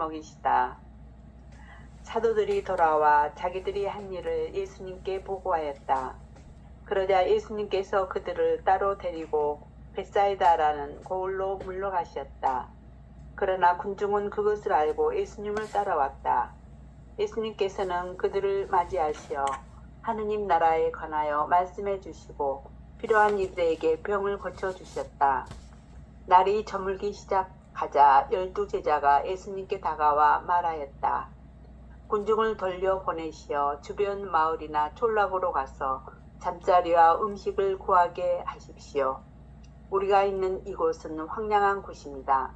먹이시다. 사도들이 돌아와 자기들이 한 일을 예수님께 보고하였다. 그러자 예수님께서 그들을 따로 데리고 벳사이다라는 고을로 물러가셨다. 그러나 군중은 그것을 알고 예수님을 따라왔다. 예수님께서는 그들을 맞이하시어 하느님 나라에 관하여 말씀해 주시고 필요한 이들에게 병을 고쳐주셨다. 날이 저물기 시작하자 12제자가 예수님께 다가와 말하였다. 군중을 돌려보내시어 주변 마을이나 촌락으로 가서 잠자리와 음식을 구하게 하십시오. 우리가 있는 이곳은 황량한 곳입니다.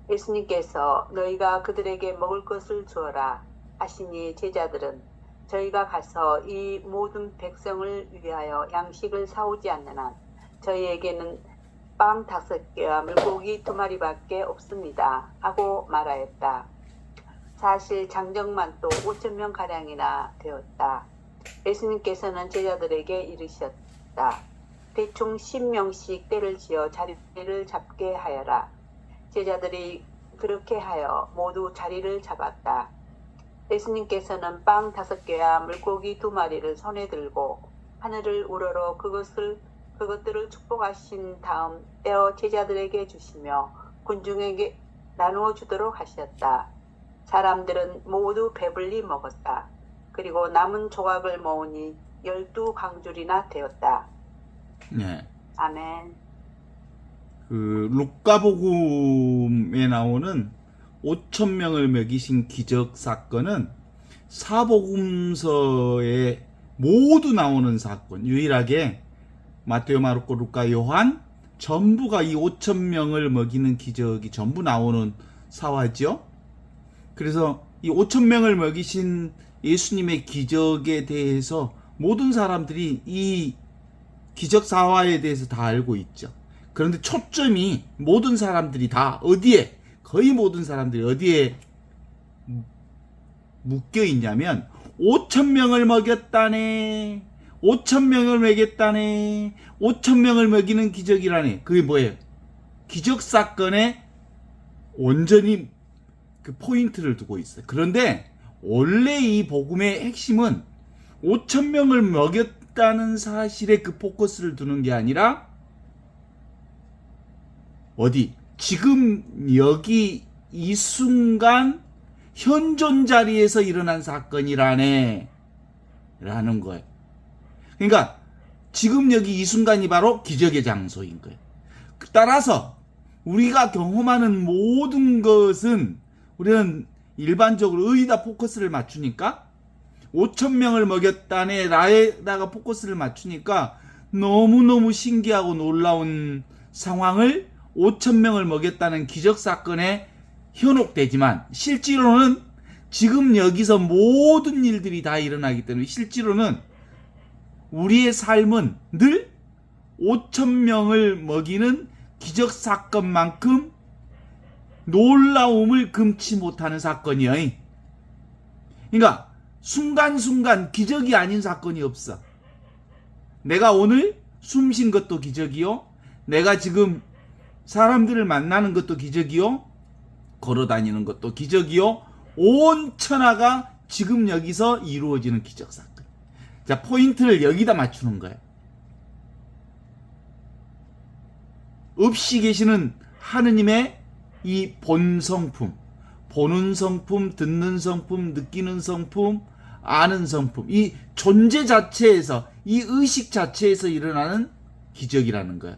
예수님께서 너희가 그들에게 먹을 것을 주어라 하시니 제자들은 저희가 가서 이 모든 백성을 위하여 양식을 사오지 않는 한 저희에게는 빵 5개와 물고기 2마리밖에 없습니다 하고 말하였다. 사실 장정만 또 5,000명가량이나 되었다. 예수님께서는 제자들에게 이르셨다. 대충 10명씩 때를 지어 자리를 잡게 하여라. 제자들이 그렇게 하여 모두 자리를 잡았다. 예수님께서는 빵 5개와 물고기 2마리를 손에 들고 하늘을 우러러 그것들을 축복하신 다음 떼어 제자들에게 주시며 군중에게 나누어 주도록 하셨다. 사람들은 모두 배불리 먹었다. 그리고 남은 조각을 모으니 12강줄이나 되었다. 네. 아멘. 루카복음에 나오는 5,000명을 먹이신 기적 사건은 사복음서에 모두 나오는 사건. 유일하게 마테오, 마르코, 루카, 요한 전부가 이 5,000명을 먹이는 기적이 전부 나오는 사화죠. 그래서 이 5,000명을 먹이신 예수님의 기적에 대해서 모든 사람들이 이 기적 사화에 대해서 다 알고 있죠. 그런데 초점이 모든 사람들이 다 어디에, 거의 모든 사람들이 어디에 묶여 있냐면 5,000명을 먹였다네, 5,000명을 먹였다네, 5,000명을 먹이는 기적이라네. 그게 뭐예요? 기적 사건에 온전히 그 포인트를 두고 있어요. 그런데 원래 이 복음의 핵심은 5,000명을 먹였다는 사실에 그 포커스를 두는 게 아니라 어디? 지금 여기 이 순간 현존 자리에서 일어난 사건이라네 라는 거예요. 그러니까 지금 여기 이 순간이 바로 기적의 장소인 거예요. 따라서 우리가 경험하는 모든 것은 우리는 일반적으로 어디다 포커스를 맞추니까 5,000명을 먹였다네 라에다가 포커스를 맞추니까 너무너무 신기하고 놀라운 상황을 5,000명을 먹였다는 기적사건에 현혹되지만 실제로는 지금 여기서 모든 일들이 다 일어나기 때문에 실제로는 우리의 삶은 늘 5,000명을 먹이는 기적사건만큼 놀라움을 금치 못하는 사건이야. 그러니까 순간순간 기적이 아닌 사건이 없어. 내가 오늘 숨 쉰 것도 기적이요, 내가 지금 사람들을 만나는 것도 기적이요, 걸어다니는 것도 기적이요, 온 천하가 지금 여기서 이루어지는 기적사건. 자, 포인트를 여기다 맞추는 거예요. 없이 계시는 하느님의 이 본성품, 보는 성품, 듣는 성품, 느끼는 성품, 아는 성품, 이 존재 자체에서, 이 의식 자체에서 일어나는 기적이라는 거예요.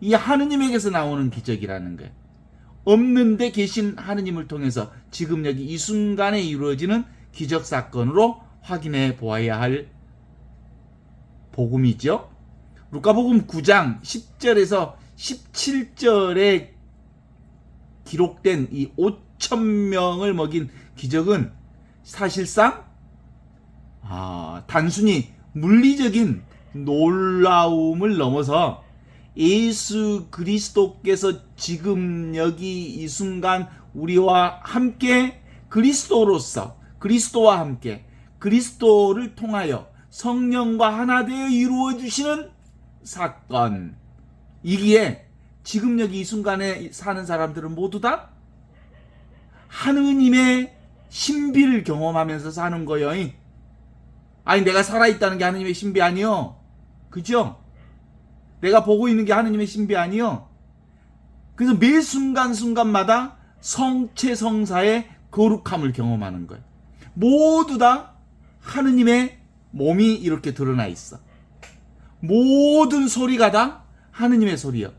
이 하느님에게서 나오는 기적이라는 거예요. 없는데 계신 하느님을 통해서 지금 여기 이 순간에 이루어지는 기적사건으로 확인해 보아야 할 복음이죠. 루카복음 9장 10절에서 17절에 기록된 이 5,000명을 먹인 기적은 사실상 단순히 물리적인 놀라움을 넘어서 예수 그리스도께서 지금 여기 이 순간 우리와 함께 그리스도로서, 그리스도와 함께 그리스도를 통하여 성령과 하나 되어 이루어 주시는 사건, 이기에 지금 여기 이 순간에 사는 사람들은 모두 다 하느님의 신비를 경험하면서 사는 거예요. 아니 내가 살아있다는 게 하느님의 신비 아니요. 그죠? 내가 보고 있는 게 하느님의 신비 아니요. 그래서 매 순간순간마다 성체 성사의 거룩함을 경험하는 거예요. 모두 다 하느님의 몸이 이렇게 드러나 있어. 모든 소리가 다 하느님의 소리요.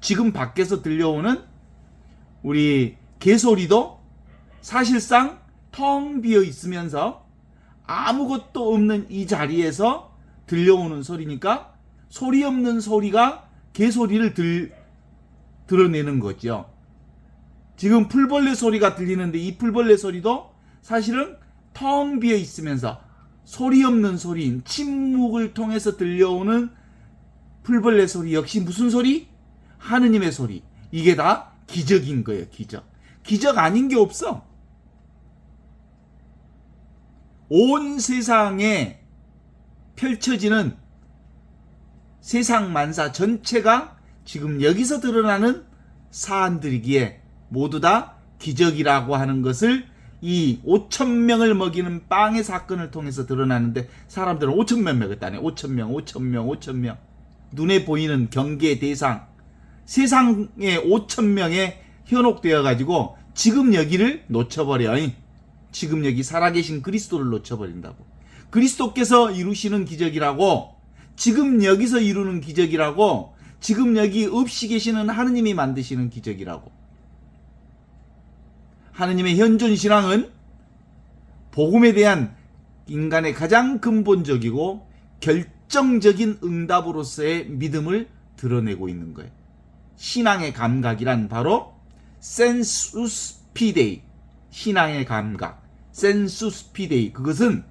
지금 밖에서 들려오는 우리 개소리도 사실상 텅 비어 있으면서 아무것도 없는 이 자리에서 들려오는 소리니까 소리 없는 소리가 개소리를 드러내는 거죠. 지금 풀벌레 소리가 들리는데 이 풀벌레 소리도 사실은 텅 비어 있으면서 소리 없는 소리인 침묵을 통해서 들려오는 풀벌레 소리 역시 무슨 소리? 하느님의 소리. 이게 다 기적인 거예요. 기적. 기적 아닌 게 없어. 온 세상에 펼쳐지는 세상 만사 전체가 지금 여기서 드러나는 사안들이기에 모두 다 기적이라고 하는 것을 이 5,000명을 먹이는 빵의 사건을 통해서 드러나는데 사람들은 5,000명 먹였다네. 5,000명. 눈에 보이는 경계 대상. 세상에 5,000명에 현혹되어 가지고 지금 여기를 놓쳐버려. 지금 여기 살아계신 그리스도를 놓쳐버린다고. 그리스도께서 이루시는 기적이라고, 지금 여기서 이루는 기적이라고, 지금 여기 없이 계시는 하느님이 만드시는 기적이라고. 하느님의 현존 신앙은 복음에 대한 인간의 가장 근본적이고 결정적인 응답으로서의 믿음을 드러내고 있는 거예요. 신앙의 감각이란 바로 센수스 피데이, 신앙의 감각, 센수스 피데이. 그것은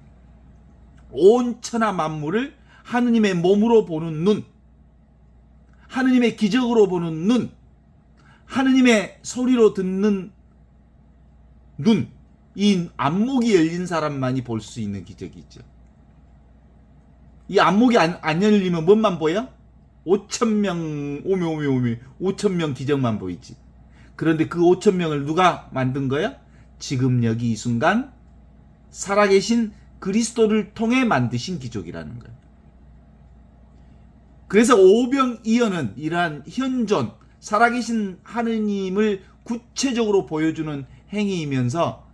온 천하 만물을 하느님의 몸으로 보는 눈, 하느님의 기적으로 보는 눈, 하느님의 소리로 듣는 눈, 이 안목이 열린 사람만이 볼 수 있는 기적이죠. 이 안목이 안 열리면 뭔만 보여? 5,000명 오메 5,000명 기적만 보이지. 그런데 그 5,000명을 누가 만든 거야? 지금 여기 이 순간 살아계신 그리스도를 통해 만드신 기적이라는 거예요. 그래서 오병이어는 이러한 현존, 살아계신 하느님을 구체적으로 보여주는 행위이면서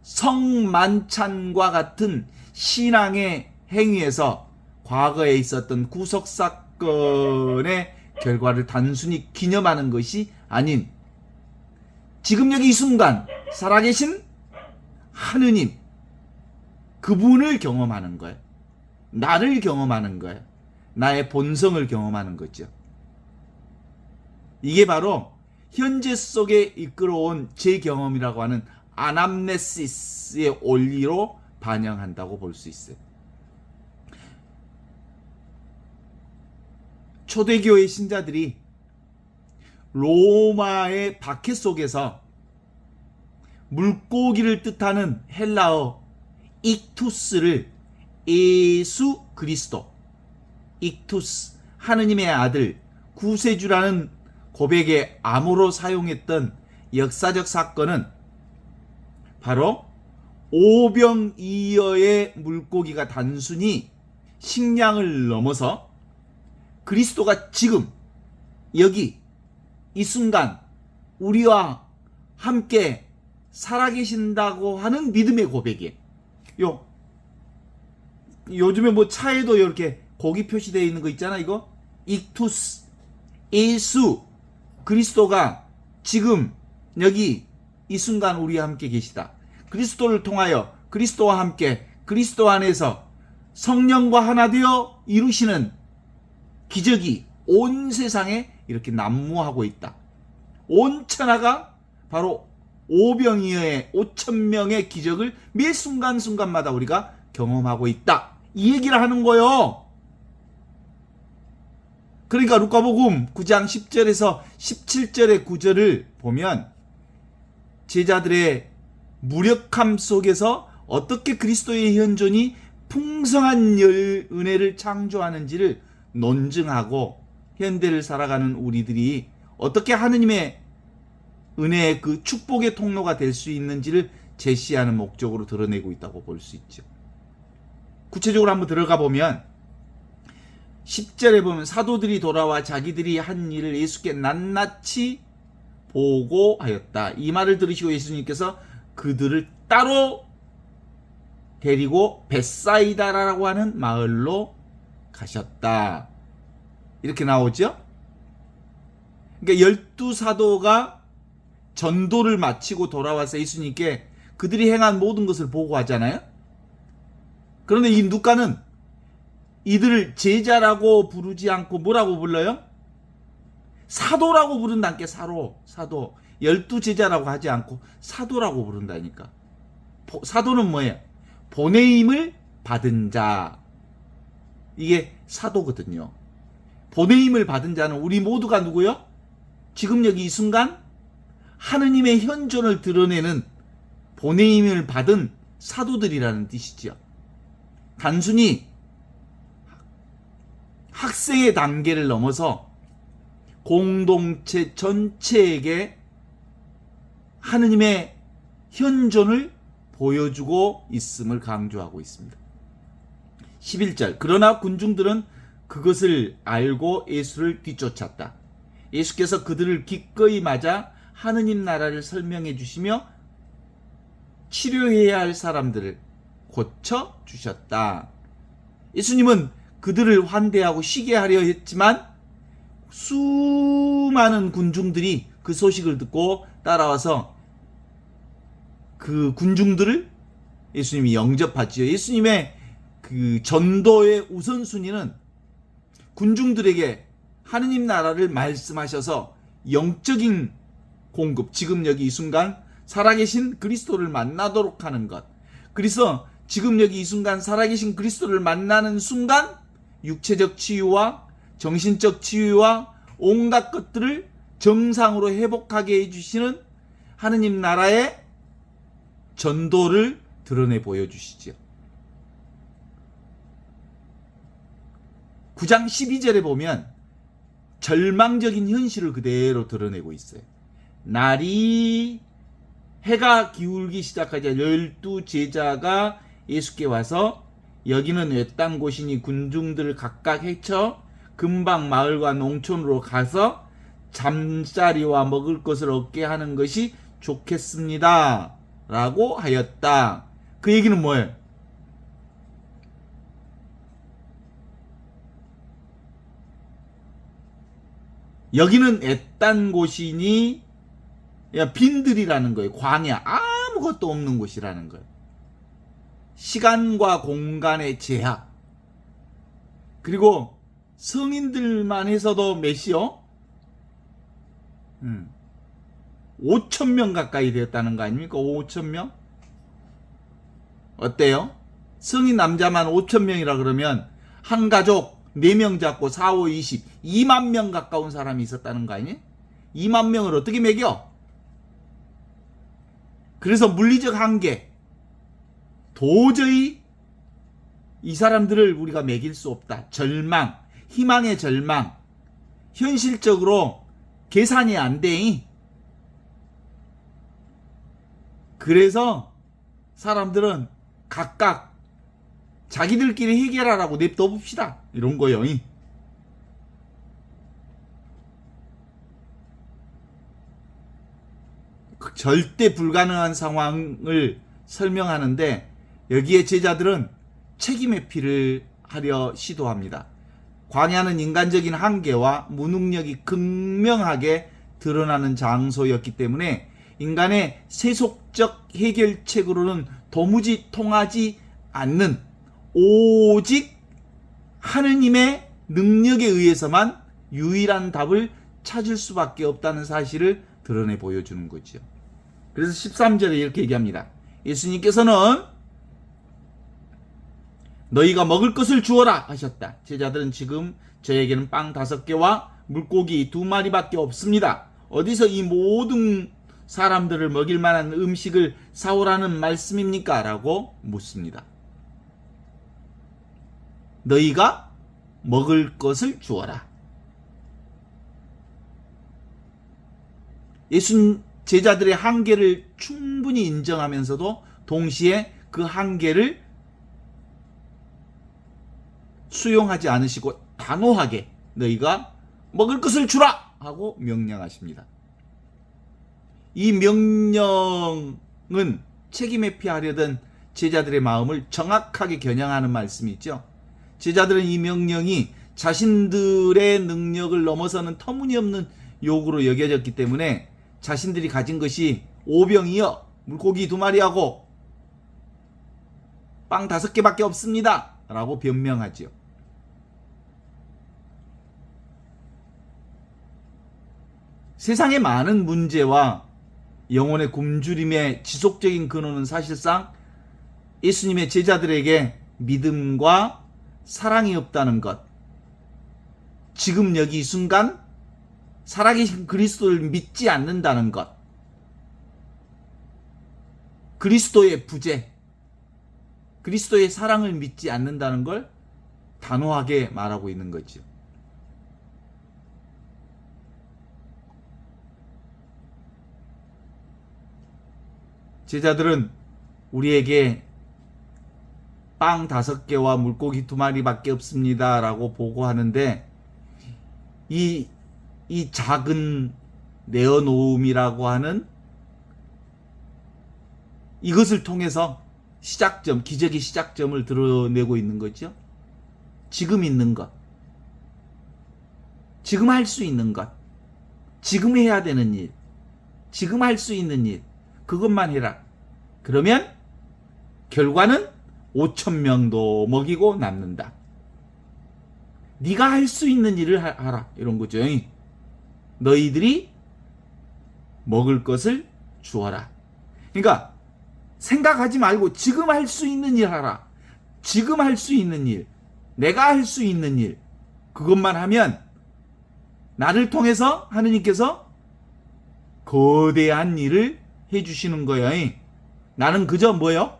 성만찬과 같은 신앙의 행위에서 과거에 있었던 구속사건의 결과를 단순히 기념하는 것이 아닌 지금 여기 이 순간 살아계신 하느님, 그분을 경험하는 거예요. 나를 경험하는 거예요. 나의 본성을 경험하는 거죠. 이게 바로 현재 속에 이끌어온 제 경험이라고 하는 아남네시스의 원리로 반영한다고 볼 수 있어요. 초대교회 신자들이 로마의 박해 속에서 물고기를 뜻하는 헬라어 익투스를 예수 그리스도, 익투스, 하느님의 아들, 구세주라는 고백의 암호로 사용했던 역사적 사건은 바로 오병이어의 물고기가 단순히 식량을 넘어서 그리스도가 지금 여기 이 순간 우리와 함께 살아계신다고 하는 믿음의 고백이에요. 요즘에 뭐 차에도 이렇게 고기 표시되어 있는 거 있잖아. 이거 익투스, 예수 그리스도가 지금 여기 이 순간 우리와 함께 계시다. 그리스도를 통하여 그리스도와 함께 그리스도 안에서 성령과 하나 되어 이루시는 기적이 온 세상에 이렇게 난무하고 있다. 온 천하가 바로 오병이어의 5,000명의 기적을 매 순간순간마다 우리가 경험하고 있다. 이 얘기를 하는 거요. 그러니까 루카복음 9장 10절에서 17절의 구절을 보면 제자들의 무력함 속에서 어떻게 그리스도의 현존이 풍성한 은혜를 창조하는지를 논증하고 현대를 살아가는 우리들이 어떻게 하느님의 은혜의 그 축복의 통로가 될 수 있는지를 제시하는 목적으로 드러내고 있다고 볼 수 있죠. 구체적으로 한번 들어가 보면 10절에 보면 사도들이 돌아와 자기들이 한 일을 예수께 낱낱이 보고하였다. 이 말을 들으시고 예수님께서 그들을 따로 데리고 벳사이다라고 하는 마을로 가셨다. 이렇게 나오죠. 그러니까 12사도가 전도를 마치고 돌아와서 예수님께 그들이 행한 모든 것을 보고하잖아요. 그런데 이 누가는 이들을 제자라고 부르지 않고 뭐라고 불러요? 사도라고 부른다니까. 사도. 12제자라고 하지 않고 사도라고 부른다니까. 사도는 뭐예요? 보내임을 받은 자. 이게 사도거든요. 보내임을 받은 자는 우리 모두가 누구요? 지금 여기 이 순간 하느님의 현존을 드러내는 보내임을 받은 사도들이라는 뜻이죠. 단순히 학생의 단계를 넘어서 공동체 전체에게 하느님의 현존을 보여주고 있음을 강조하고 있습니다. 11절. 그러나 군중들은 그것을 알고 예수를 뒤쫓았다. 예수께서 그들을 기꺼이 맞아 하느님 나라를 설명해 주시며 치료해야 할 사람들을 고쳐 주셨다. 예수님은 그들을 환대하고 쉬게 하려 했지만 수많은 군중들이 그 소식을 듣고 따라와서 그 군중들을 예수님이 영접하지요. 예수님의 그 전도의 우선순위는 군중들에게 하느님 나라를 말씀하셔서 영적인 공급, 지금 여기 이 순간 살아계신 그리스도를 만나도록 하는 것. 그래서 지금 여기 이 순간 살아계신 그리스도를 만나는 순간 육체적 치유와 정신적 치유와 온갖 것들을 정상으로 회복하게 해주시는 하느님 나라의 전도를 드러내 보여주시죠. 9장 12절에 보면 절망적인 현실을 그대로 드러내고 있어요. 날이 해가 기울기 시작하자 12제자가 예수께 와서 여기는 외딴 곳이니 군중들을 각각 헤쳐 근방 마을과 농촌으로 가서 잠자리와 먹을 것을 얻게 하는 것이 좋겠습니다. 라고 하였다. 그 얘기는 뭐예요? 여기는 애딴 곳이니 빈들이라는 거예요. 광야, 아무것도 없는 곳이라는 거예요. 시간과 공간의 제약. 그리고 성인들만 해서도 몇이요? 5,000명 가까이 되었다는 거 아닙니까? 5,000명? 어때요? 성인 남자만 5,000명이라 그러면 한 가족 4명 잡고 4, 5, 20, 2만 명 가까운 사람이 있었다는 거 아니에요? 2만 명을 어떻게 매겨? 그래서 물리적 한계, 도저히 이 사람들을 우리가 매길 수 없다. 절망, 희망의 절망, 현실적으로 계산이 안 돼. 그래서 사람들은 각각 자기들끼리 해결하라고 냅둬 봅시다. 이런 거요. 절대 불가능한 상황을 설명하는데 여기에 제자들은 책임 회피를 하려 시도합니다. 광야는 인간적인 한계와 무능력이 극명하게 드러나는 장소였기 때문에 인간의 세속적 해결책으로는 도무지 통하지 않는 오직 하느님의 능력에 의해서만 유일한 답을 찾을 수밖에 없다는 사실을 드러내 보여주는 거죠. 그래서 13절에 이렇게 얘기합니다. 예수님께서는 너희가 먹을 것을 주어라 하셨다. 제자들은 지금 저에게는 빵 5개와 물고기 2마리밖에 없습니다. 어디서 이 모든 사람들을 먹일 만한 음식을 사오라는 말씀입니까? 라고 묻습니다. 너희가 먹을 것을 주어라. 제자들의 한계를 충분히 인정하면서도 동시에 그 한계를 수용하지 않으시고 단호하게 너희가 먹을 것을 주라 하고 명령하십니다. 이 명령은 책임 회피하려던 제자들의 마음을 정확하게 겨냥하는 말씀이 있죠. 제자들은 이 명령이 자신들의 능력을 넘어서는 터무니없는 요구로 여겨졌기 때문에 자신들이 가진 것이 오병이어 물고기 2마리하고 빵 5개밖에 없습니다 라고 변명하지요. 세상의 많은 문제와 영혼의 굶주림의 지속적인 근원은 사실상 예수님의 제자들에게 믿음과 사랑이 없다는 것, 지금 여기 이 순간 살아계신 그리스도를 믿지 않는다는 것, 그리스도의 부재, 그리스도의 사랑을 믿지 않는다는 걸 단호하게 말하고 있는 거죠. 제자들은 우리에게 빵 5개와 물고기 2마리밖에 없습니다 라고 보고하는데 이 작은 내어놓음이라고 하는 이것을 통해서 시작점, 기적의 시작점을 드러내고 있는 거죠. 지금 있는 것, 지금 할 수 있는 것, 지금 해야 되는 일, 지금 할 수 있는 일, 그것만 해라. 그러면 결과는 5,000명도 먹이고 남는다. 네가 할 수 있는 일을 하라. 이런 거죠. 너희들이 먹을 것을 주어라. 그러니까 생각하지 말고 지금 할 수 있는 일 하라. 지금 할 수 있는 일, 내가 할 수 있는 일, 그것만 하면 나를 통해서 하느님께서 거대한 일을 해주시는 거예요. 나는 그저 뭐요?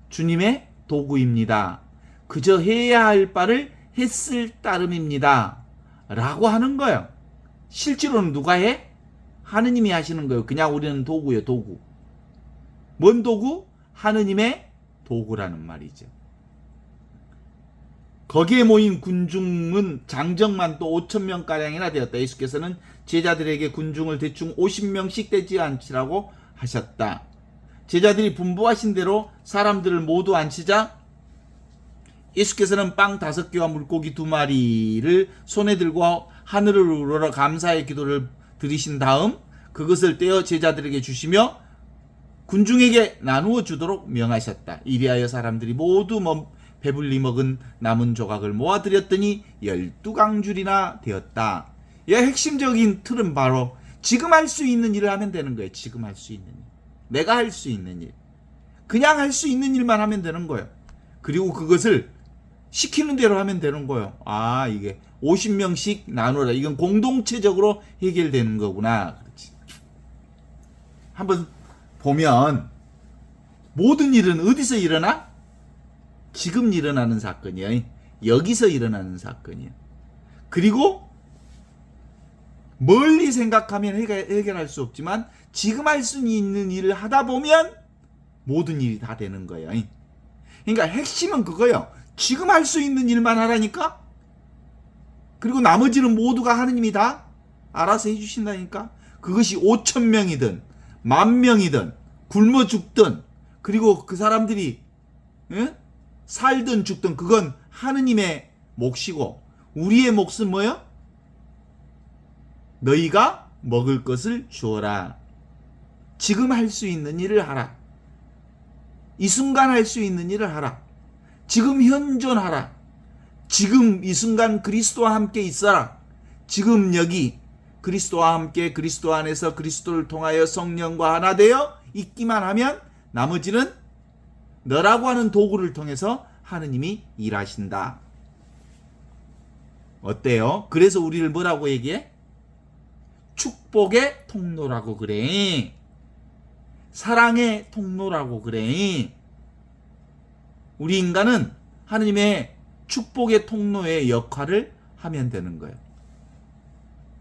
주님의 도구입니다. 그저 해야 할 바를 했을 따름입니다. 라고 하는 거예요. 실제로는 누가 해? 하느님이 하시는 거예요. 그냥 우리는 도구예요, 도구. 뭔 도구? 하느님의 도구라는 말이죠. 거기에 모인 군중은 장정만 또 5,000명가량이나 되었다. 예수께서는 제자들에게 군중을 대충 50명씩 되지 않지라고 하셨다. 제자들이 분부하신 대로 사람들을 모두 앉히자 예수께서는 빵 5개와 물고기 2마리를 손에 들고 하늘을 우러러 감사의 기도를 드리신 다음 그것을 떼어 제자들에게 주시며 군중에게 나누어 주도록 명하셨다. 이리하여 사람들이 모두 배불리 먹은 남은 조각을 모아드렸더니 12강줄이나 되었다. 이 핵심적인 틀은 바로 지금 할 수 있는 일을 하면 되는 거예요. 지금 할 수 있는 일. 내가 할 수 있는 일. 그냥 할 수 있는 일만 하면 되는 거예요. 그리고 그것을 시키는 대로 하면 되는 거예요. 아, 이게 50명씩 나누라. 이건 공동체적으로 해결되는 거구나. 그렇지. 한번 보면 모든 일은 어디서 일어나? 지금 일어나는 사건이에요. 여기서 일어나는 사건이에요. 그리고 멀리 생각하면 해결할 수 없지만 지금 할 수 있는 일을 하다 보면 모든 일이 다 되는 거예요. 그러니까 핵심은 그거예요. 지금 할 수 있는 일만 하라니까. 그리고 나머지는 모두가 하느님이 다 알아서 해주신다니까. 그것이 5,000명이든 10,000명이든 굶어 죽든 그리고 그 사람들이 살든 죽든 그건 하느님의 몫이고 우리의 몫은 뭐요? 너희가 먹을 것을 주어라. 지금 할 수 있는 일을 하라. 이 순간 할 수 있는 일을 하라. 지금 현존하라. 지금 이 순간 그리스도와 함께 있어라. 지금 여기 그리스도와 함께 그리스도 안에서 그리스도를 통하여 성령과 하나 되어 있기만 하면 나머지는 너라고 하는 도구를 통해서 하느님이 일하신다. 어때요? 그래서 우리를 뭐라고 얘기해? 축복의 통로라고 그래. 사랑의 통로라고 그래. 우리 인간은 하느님의 축복의 통로의 역할을 하면 되는 거예요.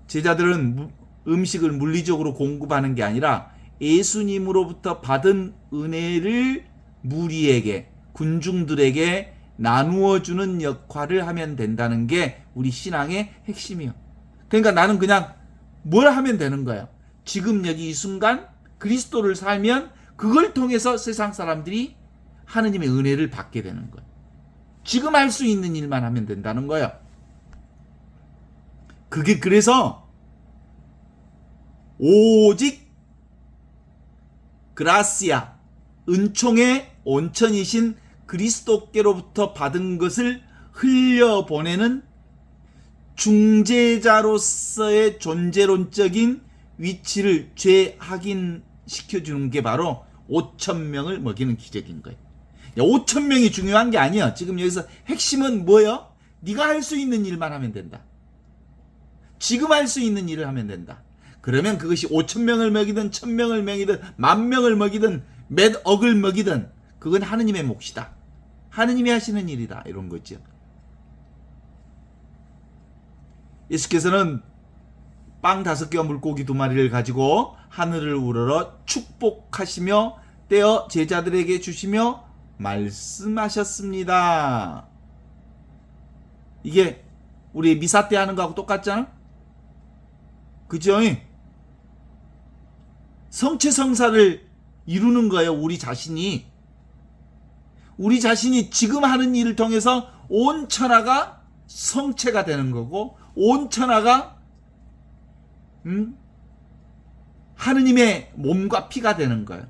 제자들은 음식을 물리적으로 공급하는 게 아니라 예수님으로부터 받은 은혜를 무리에게, 군중들에게 나누어 주는 역할을 하면 된다는 게 우리 신앙의 핵심이요. 그러니까 나는 그냥 뭘 하면 되는 거예요. 지금 여기 이 순간 그리스도를 살면 그걸 통해서 세상 사람들이 하느님의 은혜를 받게 되는 거예요. 지금 할 수 있는 일만 하면 된다는 거예요. 그게 그래서 오직 그라시아, 은총의 온천이신 그리스도께로부터 받은 것을 흘려보내는 중재자로서의 존재론적인 위치를 재확인시켜주는 게 바로 5,000명을 먹이는 기적인 거예요. 5,000명이 중요한 게 아니야. 지금 여기서 핵심은 뭐예요? 네가 할 수 있는 일만 하면 된다. 지금 할 수 있는 일을 하면 된다. 그러면 그것이 5,000명을 먹이든 1,000명을 먹이든 10,000명을 먹이든 몇 억을 먹이든 그건 하느님의 몫이다. 하느님이 하시는 일이다. 이런 거죠. 예수께서는 빵 5개와 물고기 2마리를 가지고 하늘을 우러러 축복하시며 떼어 제자들에게 주시며 말씀하셨습니다. 이게 우리 미사 때 하는 거하고 똑같잖아? 그죠? 성체성사를 이루는 거예요. 우리 자신이 지금 하는 일을 통해서 온 천하가 성체가 되는 거고 온 천하가 하느님의 몸과 피가 되는 거예요.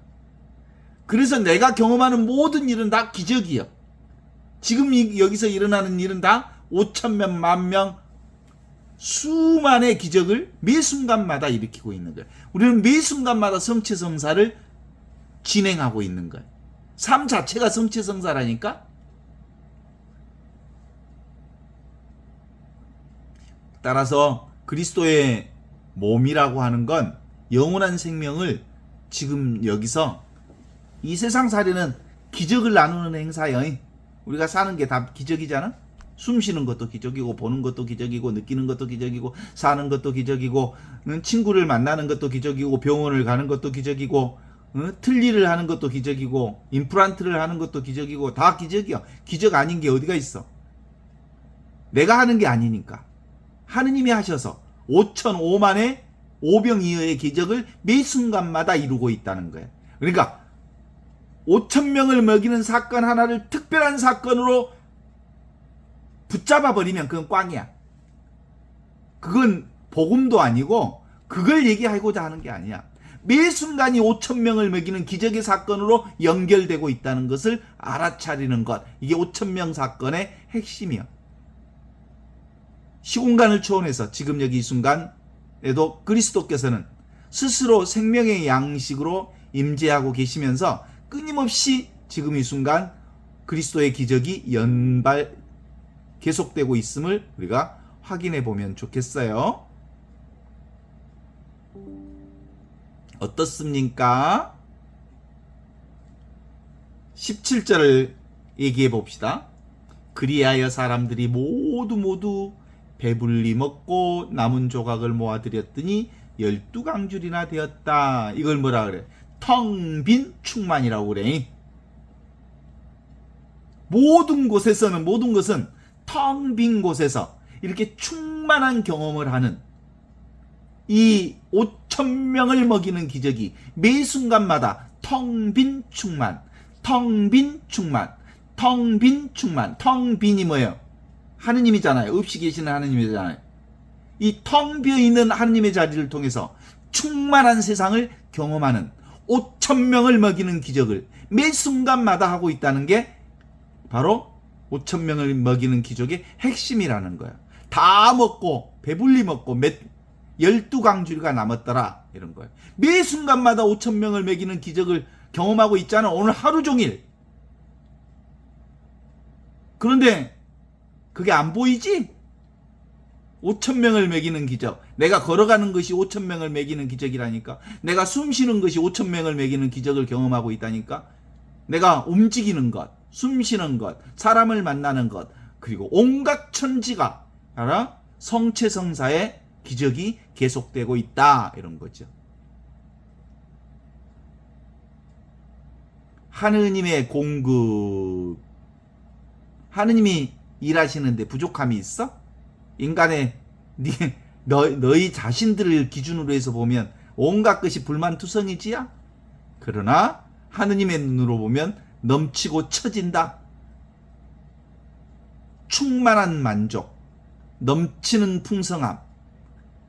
그래서 내가 경험하는 모든 일은 다 기적이에요. 지금 여기서 일어나는 일은 다 5,000명, 10,000명 수만의 기적을 매 순간마다 일으키고 있는 거예요. 우리는 매 순간마다 성체성사를 진행하고 있는 거예요. 삶 자체가 성체성사라니까. 따라서 그리스도의 몸이라고 하는 건 영원한 생명을 지금 여기서 이 세상 살이는 기적을 나누는 행사예요. 우리가 사는 게 다 기적이잖아. 숨 쉬는 것도 기적이고 보는 것도 기적이고 느끼는 것도 기적이고 사는 것도 기적이고 친구를 만나는 것도 기적이고 병원을 가는 것도 기적이고 틀니를 하는 것도 기적이고 임플란트를 하는 것도 기적이고 다 기적이야. 기적 아닌 게 어디가 있어. 내가 하는 게 아니니까. 하느님이 하셔서 5,005만의 오병이어의 기적을 매 순간마다 이루고 있다는 거예요. 그러니까 5,000명을 먹이는 사건 하나를 특별한 사건으로 붙잡아 버리면 그건 꽝이야. 그건 복음도 아니고 그걸 얘기하고자 하는 게 아니야. 매 순간이 5,000명을 먹이는 기적의 사건으로 연결되고 있다는 것을 알아차리는 것. 이게 5,000명 사건의 핵심이야. 시공간을 초월해서 지금 여기 이 순간에도 그리스도께서는 스스로 생명의 양식으로 임재하고 계시면서 끊임없이 지금 이 순간 그리스도의 기적이 계속되고 있음을 우리가 확인해 보면 좋겠어요. 어떻습니까? 17절을 얘기해 봅시다. 그리하여 사람들이 모두 배불리 먹고 남은 조각을 모아드렸더니 12강줄이나 되었다. 이걸 뭐라 그래? 텅 빈 충만이라고 그래. 모든 것은 텅 빈 곳에서 이렇게 충만한 경험을 하는 이 5,000명을 먹이는 기적이 매 순간마다 텅 빈 충만, 텅 빈 충만, 텅 빈 충만. 텅 빈이 뭐예요? 하느님이잖아요. 없이 계시는 하느님이잖아요. 이 텅 비어있는 하느님의 자리를 통해서 충만한 세상을 경험하는 5,000명을 먹이는 기적을 매 순간마다 하고 있다는 게 바로 5,000명을 먹이는 기적의 핵심이라는 거예요. 다 먹고 배불리 먹고 12강줄가 남았더라 이런 거예요. 매 순간마다 5,000명을 먹이는 기적을 경험하고 있잖아. 오늘 하루 종일. 그런데 그게 안 보이지? 5,000명을 먹이는 기적. 내가 걸어가는 것이 5,000명을 먹이는 기적이라니까. 내가 숨 쉬는 것이 5,000명을 먹이는 기적을 경험하고 있다니까. 내가 움직이는 것, 숨 쉬는 것, 사람을 만나는 것, 그리고 온갖 천지가 알아? 성체성사의 기적이 계속되고 있다 이런 거죠. 하느님의 공급. 하느님이 일하시는데 부족함이 있어? 인간의 너희 자신들을 기준으로 해서 보면 온갖 것이 불만투성이지야. 그러나 하느님의 눈으로 보면 넘치고 처진다. 충만한 만족, 넘치는 풍성함.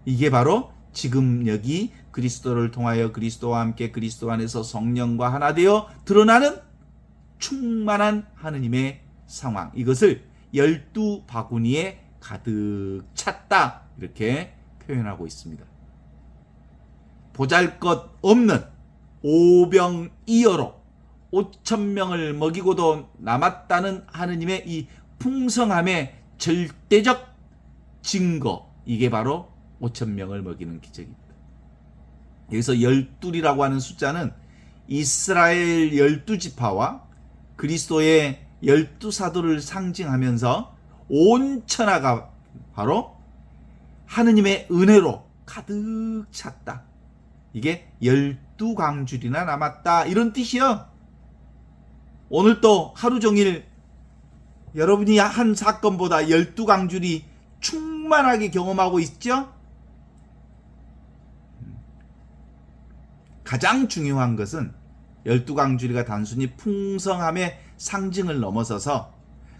이게 바로 지금 여기 그리스도를 통하여 그리스도와 함께 그리스도 안에서 성령과 하나 되어 드러나는 충만한 하느님의 상황. 이것을 12바구니에 가득 찼다 이렇게 표현하고 있습니다. 보잘것없는 오병이어로 5,000명을 먹이고도 남았다는 하느님의 이 풍성함의 절대적 증거, 이게 바로 5,000명을 먹이는 기적입니다. 여기서 12이라고 하는 숫자는 이스라엘 12지파와 그리스도의 12사도를 상징하면서 온 천하가 바로 하느님의 은혜로 가득 찼다. 이게 12광줄이나 남았다 이런 뜻이요. 오늘 또 하루 종일 여러분이 한 사건보다 12광줄이 충만하게 경험하고 있죠? 가장 중요한 것은 12광주리가 단순히 풍성함의 상징을 넘어서서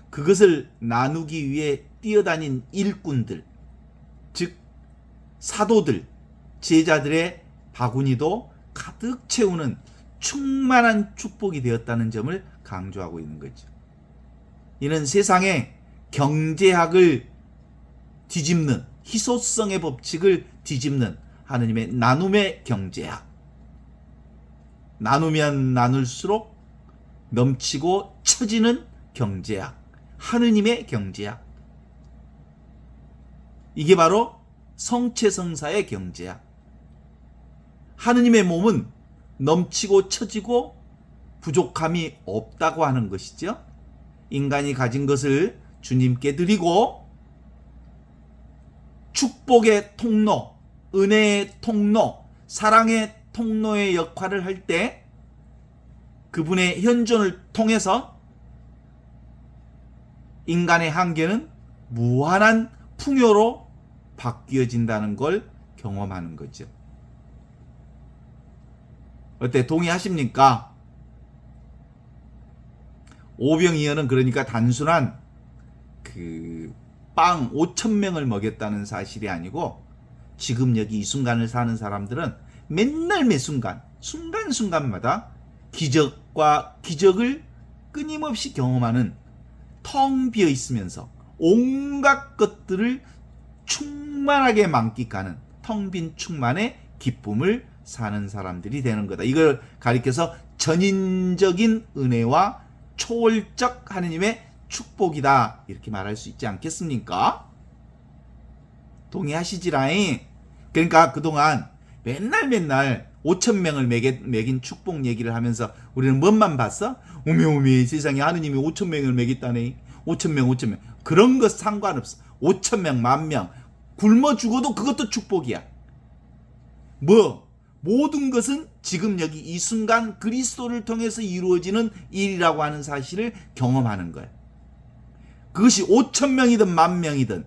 그것을 나누기 위해 뛰어다닌 일꾼들, 즉 사도들, 제자들의 바구니도 가득 채우는 충만한 축복이 되었다는 점을 강조하고 있는 거죠. 이는 세상의 경제학을 뒤집는, 희소성의 법칙을 뒤집는 하느님의 나눔의 경제학. 나누면 나눌수록 넘치고 처지는 경제학, 하느님의 경제학. 이게 바로 성체성사의 경제학. 하느님의 몸은 넘치고 처지고 부족함이 없다고 하는 것이죠. 인간이 가진 것을 주님께 드리고 축복의 통로, 은혜의 통로, 사랑의 통로의 역할을 할 때 그분의 현존을 통해서 인간의 한계는 무한한 풍요로 바뀌어진다는 걸 경험하는 거죠. 어때? 동의하십니까? 오병이어는 그러니까 단순한 빵 5,000명을 먹였다는 사실이 아니고 지금 여기 이 순간을 사는 사람들은 맨날 매 순간, 순간순간마다 기적과 기적을 끊임없이 경험하는 텅 비어 있으면서 온갖 것들을 충만하게 만끽하는 텅 빈 충만의 기쁨을 사는 사람들이 되는 거다. 이걸 가리켜서 전인적인 은혜와 초월적 하느님의 축복이다. 이렇게 말할 수 있지 않겠습니까? 동의하시지라잉? 그러니까 그동안 맨날 5,000명을 먹인 축복 얘기를 하면서 우리는 뭔만 봤어? 오메 세상에 하느님이 5,000명을 먹였다네. 5,000명. 그런 것 상관없어. 5,000명, 10,000명. 굶어 죽어도 그것도 축복이야. 모든 것은 지금 여기 이 순간 그리스도를 통해서 이루어지는 일이라고 하는 사실을 경험하는 거야. 그것이 5,000명이든 10,000명이든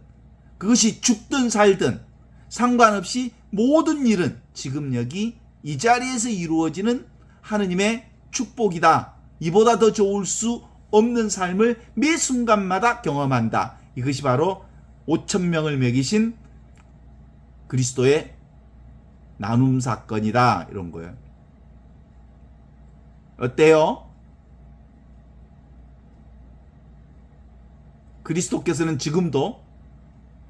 그것이 죽든 살든 상관없이 모든 일은 지금 여기 이 자리에서 이루어지는 하느님의 축복이다. 이보다 더 좋을 수 없는 삶을 매 순간마다 경험한다. 이것이 바로 5,000명을 먹이신 그리스도의 나눔 사건이다. 이런 거예요. 어때요? 그리스도께서는 지금도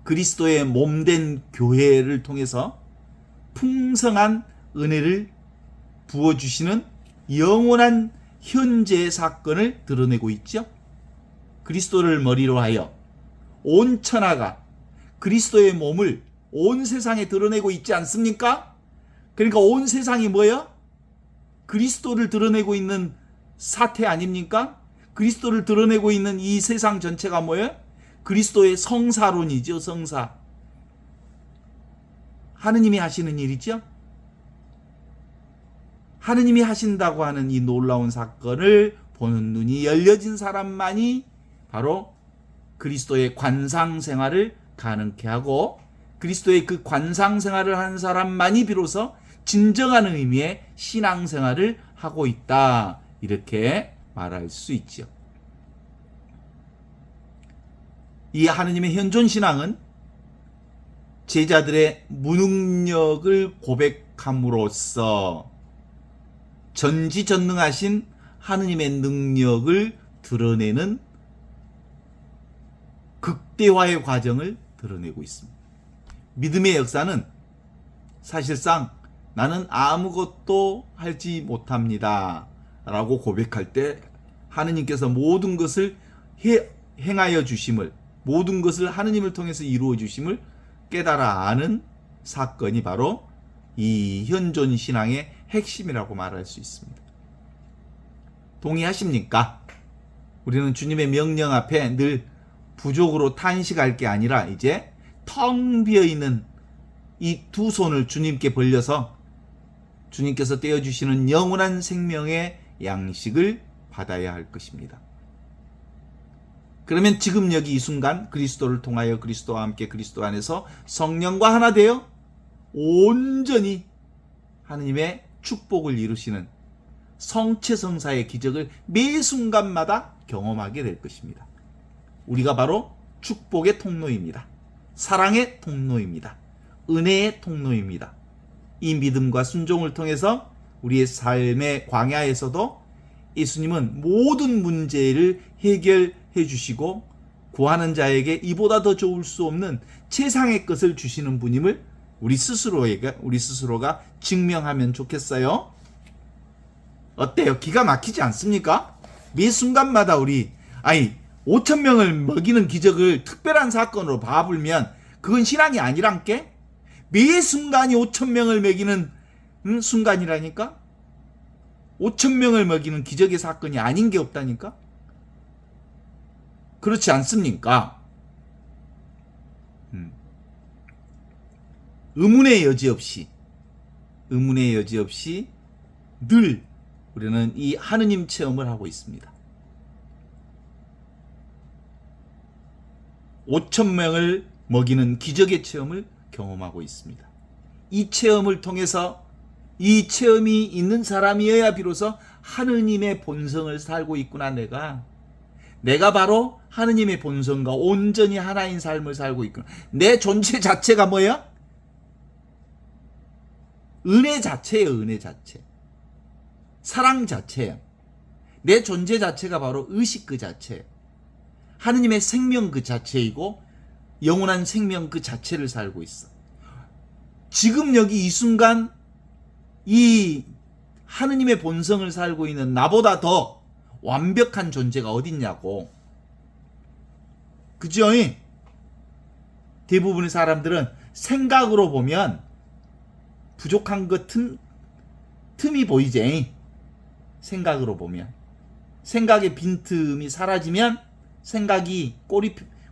그리스도의 몸된 교회를 통해서 풍성한 은혜를 부어주시는 영원한 현재의 사건을 드러내고 있죠. 그리스도를 머리로 하여 온 천하가 그리스도의 몸을 온 세상에 드러내고 있지 않습니까? 그러니까 온 세상이 뭐예요? 그리스도를 드러내고 있는 사태 아닙니까? 그리스도를 드러내고 있는 이 세상 전체가 뭐예요? 그리스도의 성사론이죠. 성사. 하느님이 하시는 일이죠. 하느님이 하신다고 하는 이 놀라운 사건을 보는 눈이 열려진 사람만이 바로 그리스도의 관상 생활을 가능케 하고, 그리스도의 그 관상 생활을 하는 사람만이 비로소 진정한 의미의 신앙 생활을 하고 있다, 이렇게 말할 수 있죠. 이 하느님의 현존 신앙은 제자들의 무능력을 고백함으로써 전지전능하신 하느님의 능력을 드러내는 극대화의 과정을 드러내고 있습니다. 믿음의 역사는 사실상 나는 아무것도 하지 못합니다 라고 고백할 때 하느님께서 모든 것을 행하여 주심을, 모든 것을 하느님을 통해서 이루어 주심을 깨달아 아는 사건이 바로 이 현존 신앙의 핵심이라고 말할 수 있습니다. 동의하십니까? 우리는 주님의 명령 앞에 늘 부족으로 탄식할 게 아니라 이제 텅 비어있는 이 두 손을 주님께 벌려서 주님께서 떼어주시는 영원한 생명의 양식을 받아야 할 것입니다. 그러면 지금 여기 이 순간 그리스도를 통하여 그리스도와 함께 그리스도 안에서 성령과 하나 되어 온전히 하느님의 축복을 이루시는 성체성사의 기적을 매 순간마다 경험하게 될 것입니다. 우리가 바로 축복의 통로입니다. 사랑의 통로입니다. 은혜의 통로입니다. 이 믿음과 순종을 통해서 우리의 삶의 광야에서도 예수님은 모든 문제를 해결해 주시고 구하는 자에게 이보다 더 좋을 수 없는 최상의 것을 주시는 분임을 우리 스스로가 증명하면 좋겠어요. 어때요? 기가 막히지 않습니까? 매 순간마다 5,000명을 먹이는 기적을 특별한 사건으로 봐불면 그건 신앙이 아니란께? 매 순간이 5,000명을 먹이는 순간이라니까? 5,000명을 먹이는 기적의 사건이 아닌 게 없다니까? 그렇지 않습니까? 의문의 여지 없이 늘 우리는 이 하느님 체험을 하고 있습니다. 5,000명을 먹이는 기적의 체험을 경험하고 있습니다. 이 체험을 통해서 이 체험이 있는 사람이어야 비로소 하느님의 본성을 살고 있구나. 내가 바로 하느님의 본성과 온전히 하나인 삶을 살고 있구나. 내 존재 자체가 뭐야? 은혜 자체예요. 은혜 자체. 사랑 자체예요. 내 존재 자체가 바로 의식 그 자체예요. 하느님의 생명 그 자체이고 영원한 생명 그 자체를 살고 있어. 지금 여기 이 순간 이 하느님의 본성을 살고 있는 나보다 더 완벽한 존재가 어딨냐고. 그죠? 대부분의 사람들은 생각으로 보면 부족한 것 틈이 보이지. 생각으로 보면 생각의 빈틈이 사라지면, 생각이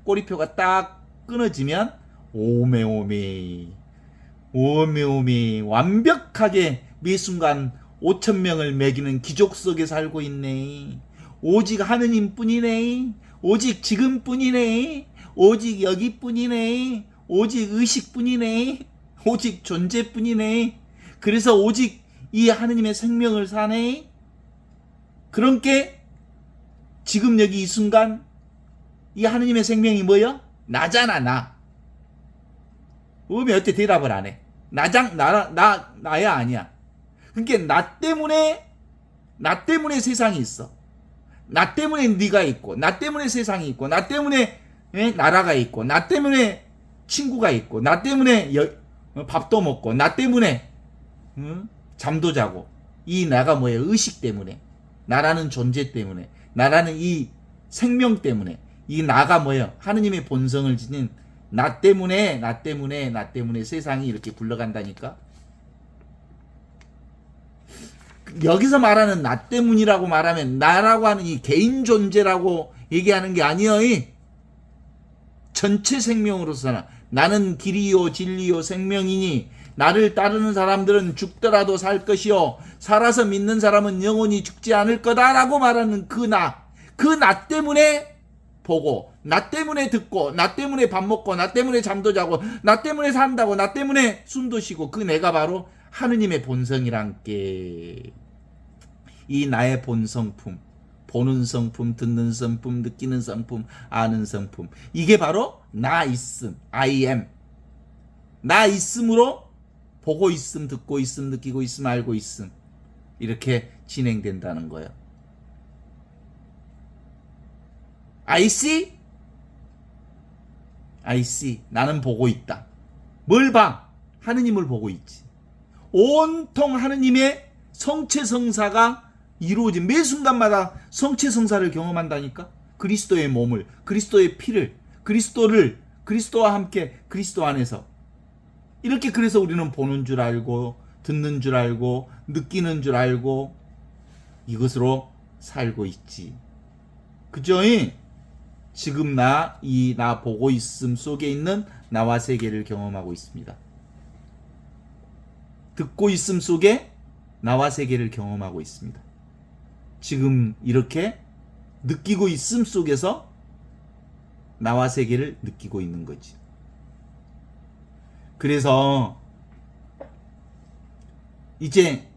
꼬리표가 딱 끊어지면 오메오메 완벽하게 매 순간 5,000명을 먹이는 기적 속에 살고 있네. 오직 하느님뿐이네. 오직 지금뿐이네. 오직 여기뿐이네. 오직 의식뿐이네. 오직 존재뿐이네. 그래서 오직 이 하느님의 생명을 사네. 그러니까 지금 여기 이 순간 이 하느님의 생명이 뭐야? 나잖아. 나. 왜 어때 대답을 안 해? 나야 아니야. 그러니까 나 때문에 세상이 있어. 나 때문에 네가 있고, 나 때문에 세상이 있고, 나 때문에 나라가 있고, 나 때문에 친구가 있고, 나 때문에 밥도 먹고, 나 때문에 잠도 자고. 이 나가 뭐예요? 의식 때문에. 나라는 존재 때문에. 나라는 이 생명 때문에. 이 나가 뭐예요? 하느님의 본성을 지닌 나 때문에 세상이 이렇게 굴러간다니까. 여기서 말하는 나 때문이라고 말하면 나라고 하는 이 개인 존재라고 얘기하는 게 아니여. 전체 생명으로서는 나는 길이요 진리요 생명이니 나를 따르는 사람들은 죽더라도 살 것이요 살아서 믿는 사람은 영원히 죽지 않을 거다라고 말하는 그 나 때문에 보고, 나 때문에 듣고, 나 때문에 밥 먹고, 나 때문에 잠도 자고, 나 때문에 산다고, 나 때문에 숨도 쉬고, 그 내가 바로 하느님의 본성이란 게, 이 나의 본성품, 보는 성품, 듣는 성품, 느끼는 성품, 아는 성품, 이게 바로 나 있음, I am. 나 있음으로 보고 있음, 듣고 있음, 느끼고 있음, 알고 있음, 이렇게 진행된다는 거예요. I see? I see. 나는 보고 있다. 뭘 봐? 하느님을 보고 있지. 온통 하느님의 성체성사가 이루어진 매 순간마다 성체성사를 경험한다니까? 그리스도의 몸을, 그리스도의 피를, 그리스도와 함께 그리스도 안에서. 이렇게 그래서 우리는 보는 줄 알고, 듣는 줄 알고, 느끼는 줄 알고, 이것으로 살고 있지. 그죠? 지금 나 보고 있음 속에 있는 나와 세계를 경험하고 있습니다. 듣고 있음 속에 나와 세계를 경험하고 있습니다. 지금 이렇게 느끼고 있음 속에서 나와 세계를 느끼고 있는 거지. 그래서 이제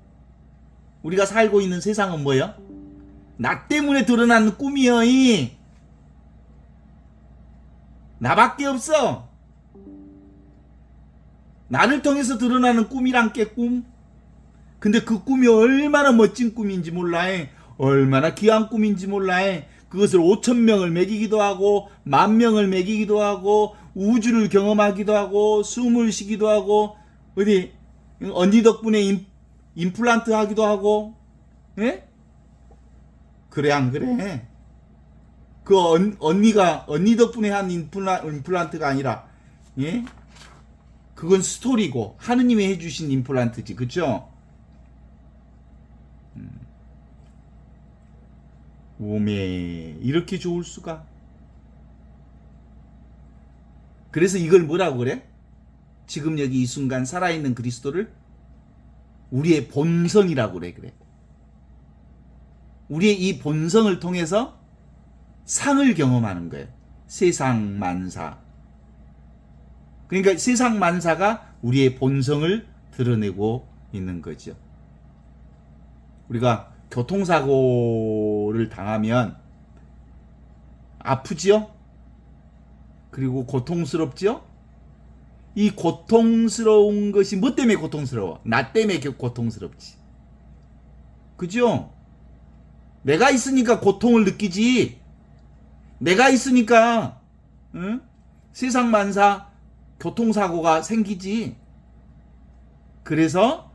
우리가 살고 있는 세상은 뭐예요? 나 때문에 드러나는 꿈이여. 나밖에 없어. 나를 통해서 드러나는 꿈이란 게 꿈. 근데 그 꿈이 얼마나 멋진 꿈인지 몰라. 얼마나 귀한 꿈인지 몰라. 그것을 5,000명을 먹이기도 하고 10,000명을 먹이기도 하고 우주를 경험하기도 하고 숨을 쉬기도 하고 어디 언니 덕분에 임플란트 하기도 하고. 예? 그래 안 그래? 그 언니 덕분에 한 임플란트가 아니라, 예? 그건 스토리고 하느님이 해주신 임플란트지, 그쵸? 오메, 이렇게 좋을 수가? 그래서 이걸 뭐라고 그래? 지금 여기 이 순간 살아있는 그리스도를 우리의 본성이라고 그래. 우리의 이 본성을 통해서 상을 경험하는 거예요. 세상 만사. 그러니까 세상 만사가 우리의 본성을 드러내고 있는 거죠. 우리가 교통사고를 당하면 아프지요? 그리고 고통스럽지요? 이 고통스러운 것이 뭐 때문에 고통스러워? 나 때문에 고통스럽지. 그죠? 내가 있으니까 고통을 느끼지. 내가 있으니까 세상 만사 교통사고가 생기지. 그래서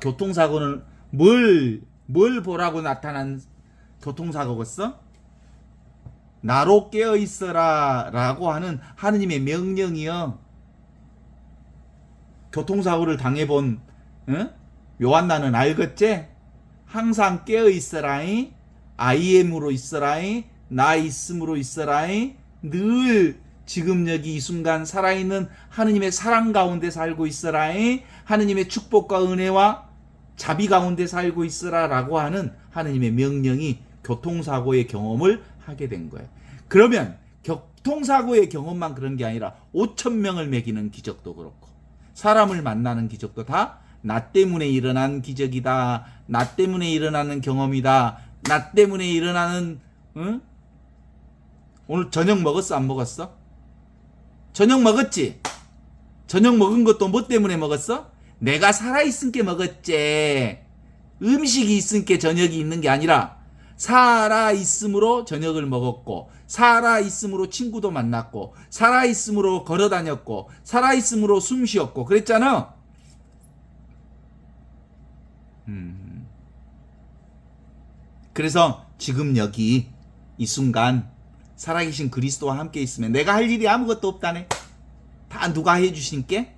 교통사고는 뭘 보라고 나타난 교통사고겠어? 나로 깨어있어라 라고 하는 하느님의 명령이요. 교통사고를 당해본 요한나는 알겠지? 항상 깨어있어라이, IM으로 있어라이, 나 있음으로 있어라이, 늘 지금 여기 이 순간 살아있는 하느님의 사랑 가운데 살고 있어라이, 하느님의 축복과 은혜와 자비 가운데 살고 있어라 라고 하는 하느님의 명령이 교통사고의 경험을 하게 된 거예요. 그러면 교통사고의 경험만 그런 게 아니라 5,000명을 먹이는 기적도 그렇고 사람을 만나는 기적도 다 나 때문에 일어난 기적이다. 나 때문에 일어나는 경험이다. 나 때문에 일어나는 오늘 저녁 먹었어? 안 먹었어? 저녁 먹었지? 저녁 먹은 것도 뭐 때문에 먹었어? 내가 살아있으니까 먹었지. 음식이 있으니까 저녁이 있는 게 아니라 살아있음으로 저녁을 먹었고, 살아있음으로 친구도 만났고, 살아있음으로 걸어다녔고, 살아있음으로 숨 쉬었고 그랬잖아. 그래서 지금 여기 이 순간 살아계신 그리스도와 함께 있으면 내가 할 일이 아무것도 없다네. 다 누가 해주신께?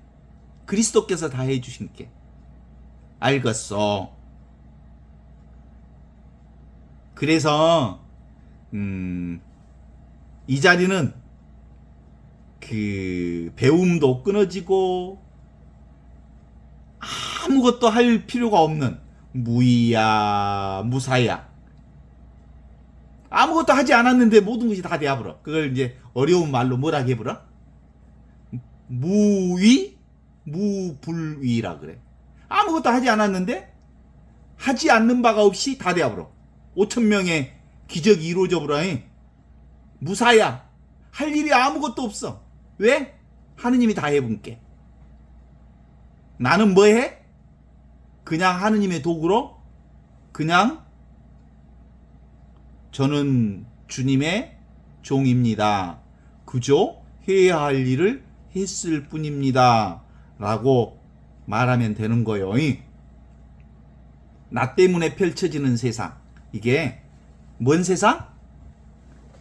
그리스도께서 다 해주신께. 알겠어. 그래서 이 자리는 그 배움도 끊어지고 아무것도 할 필요가 없는 무의야, 무사야. 아무것도 하지 않았는데 모든 것이 다 되어버려. 그걸 이제 어려운 말로 뭐라 해버려? 무위, 무불위라 그래. 아무것도 하지 않았는데 하지 않는 바가 없이 다 되어버려. 5,000명의 기적이 이루어져 버려. 무사야. 할 일이 아무것도 없어. 왜? 하느님이 다 해본게. 나는 뭐 해? 그냥 하느님의 도구로 그냥 저는 주님의 종입니다. 그저 해야 할 일을 했을 뿐입니다. 라고 말하면 되는 거예요. 나 때문에 펼쳐지는 세상. 이게 뭔 세상?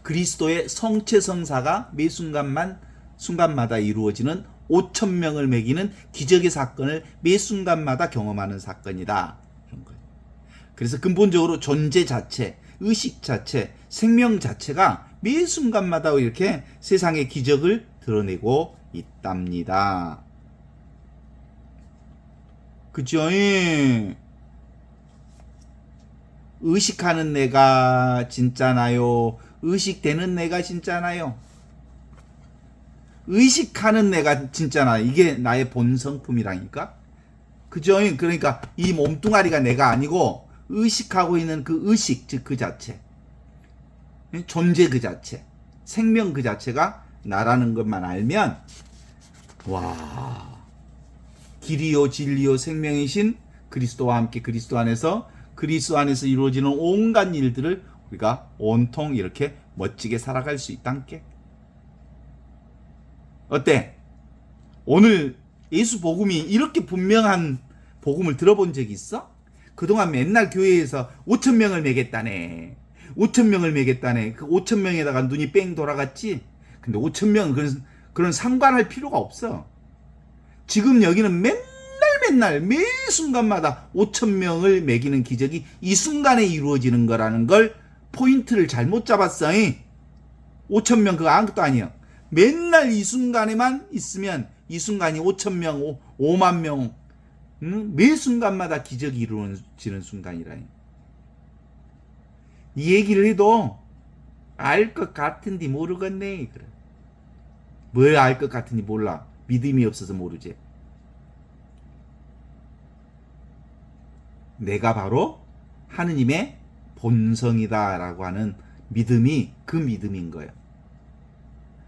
그리스도의 성체성사가 매 순간마다 이루어지는 5,000명을 먹이는 기적의 사건을 매 순간마다 경험하는 사건이다. 이런 거예요. 그래서 근본적으로 존재 자체, 의식 자체, 생명 자체가 매 순간마다 이렇게 세상의 기적을 드러내고 있답니다. 그죠? 의식하는 내가 진짜나요? 의식되는 내가 진짜나요? 의식하는 내가 진짜나. 이게 나의 본성품이라니까. 그죠? 그러니까 이 몸뚱아리가 내가 아니고 의식하고 있는 그 의식, 즉 그 자체, 존재 그 자체, 생명 그 자체가 나라는 것만 알면, 와, 길이요 진리요 생명이신 그리스도와 함께 그리스도 안에서 이루어지는 온갖 일들을 우리가 온통 이렇게 멋지게 살아갈 수 있단께. 어때? 오늘 예수 복음이 이렇게 분명한 복음을 들어본 적이 있어? 그동안 맨날 교회에서 5,000명을 먹였다네. 5,000명을 먹였다네. 그 5,000명에다가 눈이 뺑 돌아갔지? 근데 5,000명은 그런 상관할 필요가 없어. 지금 여기는 맨날 매 순간마다 5,000명을 먹이는 기적이 이 순간에 이루어지는 거라는 걸 포인트를 잘못 잡았어. 5,000명 그거 아무것도 아니야. 맨날 이 순간에만 있으면 이 순간이 5,000명, 5만 명, 매 순간마다 기적이 이루어지는 순간이라. 이 얘기를 해도 알 것 같은데 모르겠네. 그래. 뭘 알 것 같은지 몰라. 믿음이 없어서 모르지. 내가 바로 하느님의 본성이다라고 하는 믿음이 그 믿음인 거예요.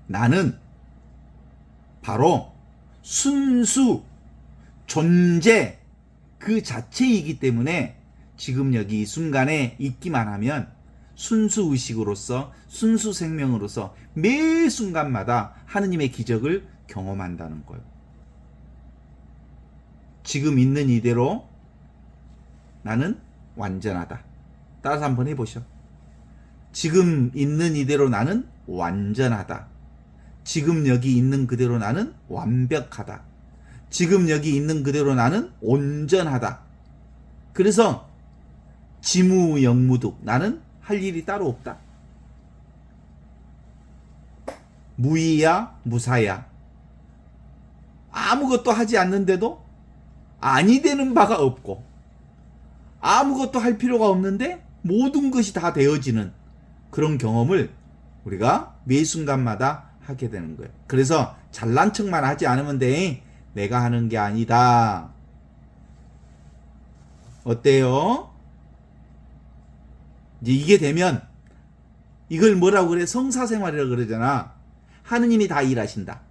나는 바로 순수 존재 그 자체이기 때문에 지금 여기 이 순간에 있기만 하면 순수 의식으로서 순수 생명으로서 매 순간마다 하느님의 기적을 경험한다는 거예요. 지금 있는 이대로 나는 완전하다. 따라서 한번 해보셔. 지금 있는 이대로 나는 완전하다. 지금 여기 있는 그대로 나는 완벽하다. 지금 여기 있는 그대로 나는 온전하다. 그래서 지무영무득, 나는 할 일이 따로 없다. 무의야 무사야. 아무것도 하지 않는데도 아니 되는 바가 없고 아무것도 할 필요가 없는데 모든 것이 다 되어지는 그런 경험을 우리가 매 순간마다 하게 되는 거예요. 그래서 잘난 척만 하지 않으면 돼. 내가 하는 게 아니다. 어때요? 이제 이게 되면 이걸 뭐라고 그래? 성사생활이라고 그러잖아. 하느님이 다 일하신다.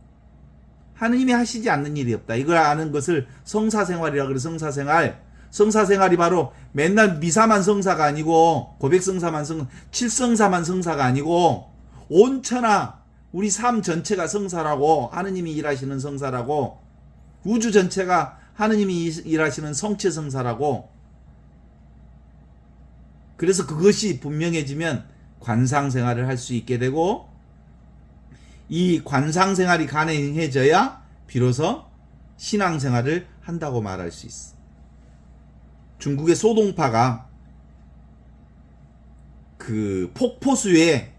하느님이 하시지 않는 일이 없다. 이걸 아는 것을 성사생활이라고 그래. 성사생활. 성사생활이 바로 맨날 미사만 성사가 아니고 고백성사만 칠성사만 성사가 아니고 온천하 우리 삶 전체가 성사라고, 하느님이 일하시는 성사라고, 우주 전체가 하느님이 일하시는 성체 성사라고. 그래서 그것이 분명해지면 관상생활을 할 수 있게 되고, 이 관상생활이 가능해져야 비로소 신앙생활을 한다고 말할 수 있어. 중국의 소동파가 그 폭포수에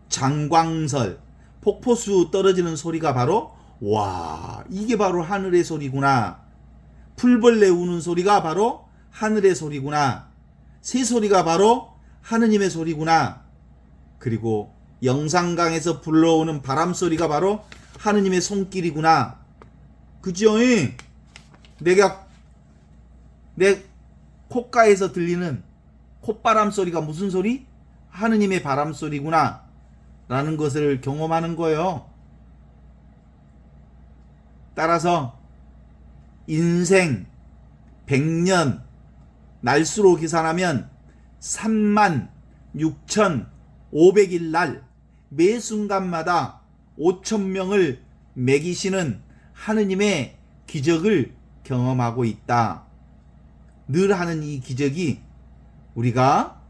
장광설, 폭포수 떨어지는 소리가 바로 와, 이게 바로 하늘의 소리구나. 풀벌레 우는 소리가 바로 하늘의 소리구나. 새소리가 바로 하느님의 소리구나. 그리고 영산강에서 불러오는 바람 소리가 바로 하느님의 손길이구나. 그죠? 내 콧가에서 들리는 콧바람 소리가 무슨 소리? 하느님의 바람 소리구나. 라는 것을 경험하는 거예요. 따라서 인생 100년 날수로 계산하면 36,500일 날 매 순간마다 5,000명을 먹이시는 하느님의 기적을 경험하고 있다. 늘 하는 이 기적이 우리가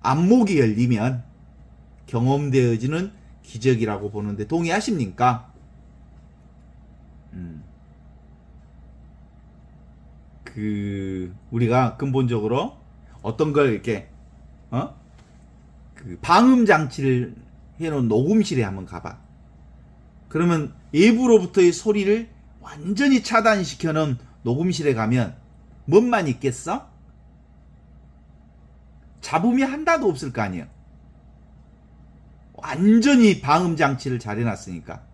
안목이 열리면 경험되어지는 기적이라고 보는데 동의하십니까? 우리가 근본적으로 어떤 걸 이렇게 방음 장치를 해놓은 녹음실에 한번 가봐. 그러면 외부로부터의 소리를 완전히 차단시켜 놓은 녹음실에 가면 뭔만 있겠어? 잡음이 하나도 없을 거 아니야. 완전히 방음 장치를 잘 해놨으니까.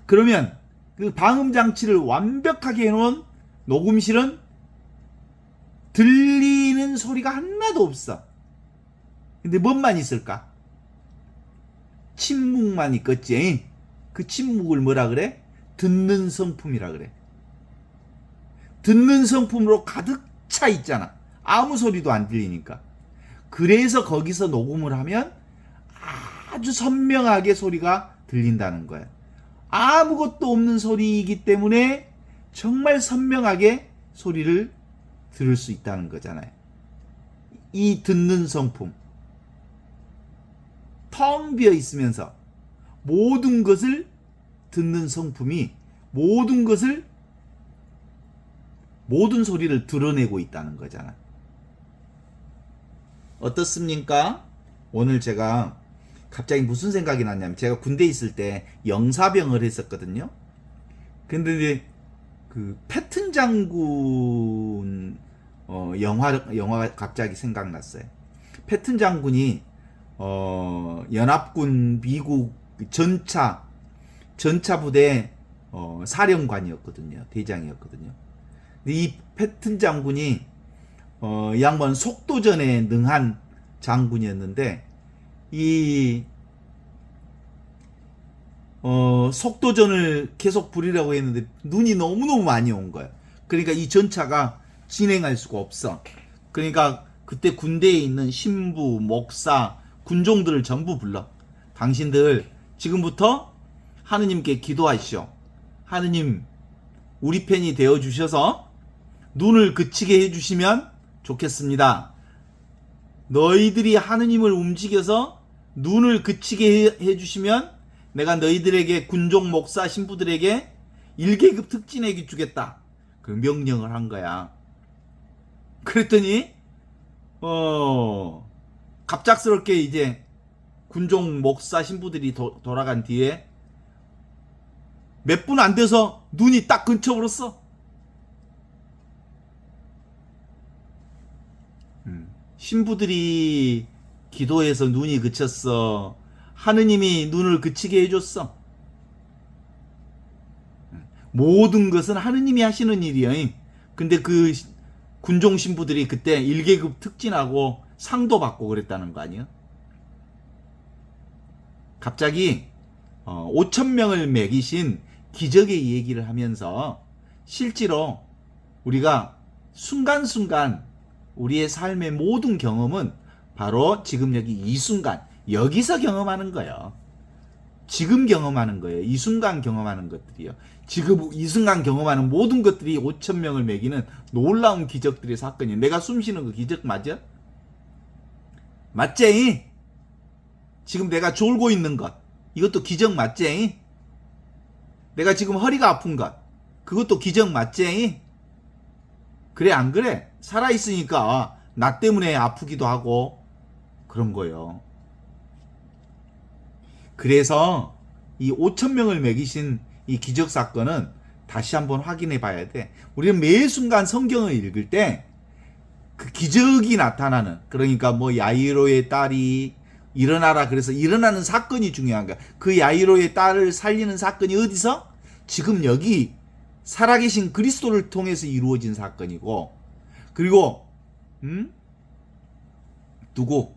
그러면 그 방음 장치를 완벽하게 해놓은 녹음실은 들리는 소리가 하나도 없어. 근데 뭔만 있을까? 침묵만 있겠지. 그 침묵을 뭐라 그래? 듣는 성품이라 그래. 듣는 성품으로 가득 차 있잖아. 아무 소리도 안 들리니까. 그래서 거기서 녹음을 하면 아주 선명하게 소리가 들린다는 거야. 아무것도 없는 소리이기 때문에 정말 선명하게 소리를 들을 수 있다는 거잖아요. 이 듣는 성품. 텅 비어 있으면서 모든 것을 듣는 성품이 모든 소리를 드러내고 있다는 거잖아. 어떻습니까? 오늘 제가 갑자기 무슨 생각이 났냐면 제가 군대에 있을 때 영사병을 했었거든요. 근데 이제 그 패튼 장군 영화가 갑자기 생각났어요. 패튼 장군이 연합군 미국 전차 부대 사령관이었거든요. 대장이었거든요. 근데 이 패튼 장군이 이 양반 속도전에 능한 장군이었는데 이 속도전을 계속 부리려고 했는데 눈이 너무너무 많이 온 거예요. 그러니까 이 전차가 진행할 수가 없어. 그러니까 그때 군대에 있는 신부, 목사, 군종들을 전부 불러. 당신들 지금부터 하느님께 기도하시오. 하느님 우리 편이 되어주셔서 눈을 그치게 해주시면 좋겠습니다. 너희들이 하느님을 움직여서 눈을 그치게 해주시면 내가 너희들에게 군종 목사 신부들에게 1계급 특진액이 주겠다. 그 명령을 한 거야. 그랬더니 갑작스럽게 이제 군종 목사 신부들이 돌아간 뒤에 몇 분 안 돼서 눈이 딱 근처버렸어. 신부들이 기도해서 눈이 그쳤어. 하느님이 눈을 그치게 해줬어. 모든 것은 하느님이 하시는 일이에요. 근데 그 군종 신부들이 그때 1계급 특진하고 상도 받고 그랬다는 거 아니야? 갑자기 5,000명을 먹이신 기적의 얘기를 하면서 실제로 우리가 순간순간 우리의 삶의 모든 경험은 바로 지금 여기 이 순간 여기서 경험하는 거예요. 지금 경험하는 거예요. 이 순간 경험하는 것들이요. 지금 이 순간 경험하는 모든 것들이 5,000명을 먹이는 놀라운 기적들의 사건이에요. 내가 숨 쉬는 그 기적 맞아? 맞지? 지금 내가 졸고 있는 것 이것도 기적 맞지? 내가 지금 허리가 아픈 것 그것도 기적 맞지? 그래 안 그래? 살아있으니까 나 때문에 아프기도 하고 그런 거예요. 그래서 이 5,000명을 먹이신 이 기적 사건은 다시 한번 확인해 봐야 돼. 우리는 매 순간 성경을 읽을 때 그 기적이 나타나는, 그러니까 뭐 야이로의 딸이 일어나라 그래서 일어나는 사건이 중요한 거야. 그 야이로의 딸을 살리는 사건이 어디서? 지금 여기 살아계신 그리스도를 통해서 이루어진 사건이고, 그리고 누구?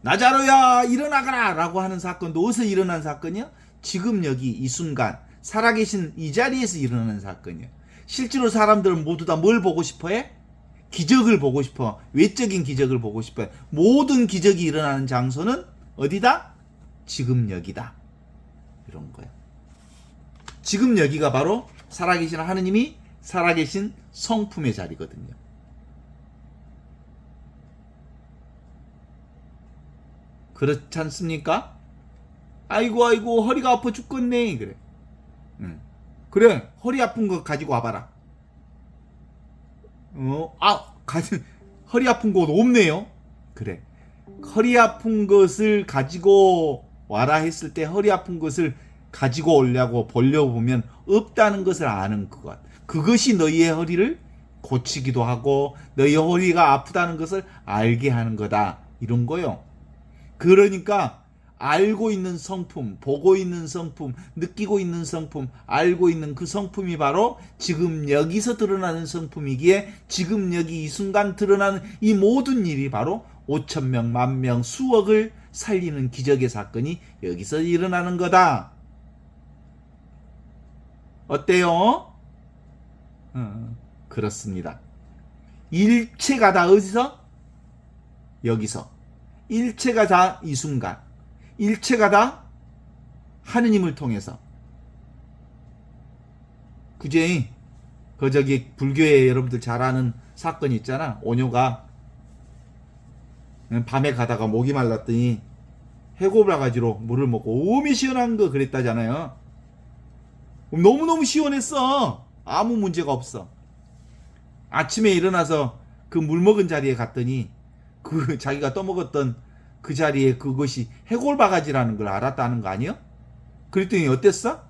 나자로야 일어나거라 라고 하는 사건도 어디서 일어난 사건이야? 지금 여기 이 순간 살아계신 이 자리에서 일어나는 사건이야. 실제로 사람들은 모두 다 뭘 보고 싶어해? 기적을 보고 싶어. 외적인 기적을 보고 싶어해. 모든 기적이 일어나는 장소는 어디다? 지금 여기다. 이런 거야. 지금 여기가 바로 살아계신 하느님이 살아계신 성품의 자리거든요. 그렇지 않습니까? 아이고 허리가 아파 죽겠네. 그래. 그래, 허리 아픈 거 가지고 와봐라. 허리 아픈 곳 없네요. 그래, 허리 아픈 것을 가지고 와라 했을 때 허리 아픈 것을 가지고 오려고 보려고 보면 없다는 것을 아는 것. 그것이 너희의 허리를 고치기도 하고 너희 허리가 아프다는 것을 알게 하는 거다. 이런 거요. 그러니까 알고 있는 성품, 보고 있는 성품, 느끼고 있는 성품, 알고 있는 그 성품이 바로 지금 여기서 드러나는 성품이기에 지금 여기 이 순간 드러나는 이 모든 일이 바로 5,000명, 10,000명, 수억을 살리는 기적의 사건이 여기서 일어나는 거다. 어때요? 그렇습니다. 일체가 다 어디서? 여기서. 일체가 다 이 순간. 일체가 다 하느님을 통해서. 그제 저기 불교에 여러분들 잘 아는 사건이 있잖아. 오녀가 밤에 가다가 목이 말랐더니 해고바가지로 물을 먹고 오미 시원한 거 그랬다잖아요. 너무너무 시원했어. 아무 문제가 없어. 아침에 일어나서 그 물 먹은 자리에 갔더니 그 자기가 떠먹었던 그 자리에 그것이 해골바가지라는 걸 알았다는 거 아니야? 그랬더니 어땠어?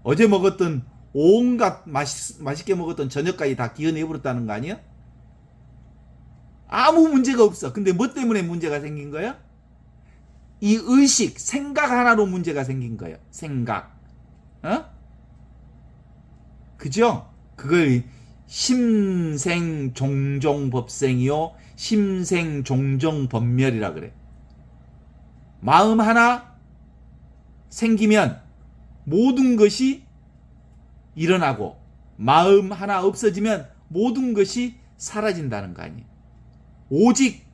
어제 먹었던 온갖 맛있게 먹었던 저녁까지 다 기어내버렸다는 거 아니야? 아무 문제가 없어. 근데 뭐 때문에 문제가 생긴 거야? 이 의식, 생각 하나로 문제가 생긴 거야. 생각. 그죠? 그걸 심생종종법생이요 심생종종법멸이라 그래. 마음 하나 생기면 모든 것이 일어나고 마음 하나 없어지면 모든 것이 사라진다는 거 아니에요. 오직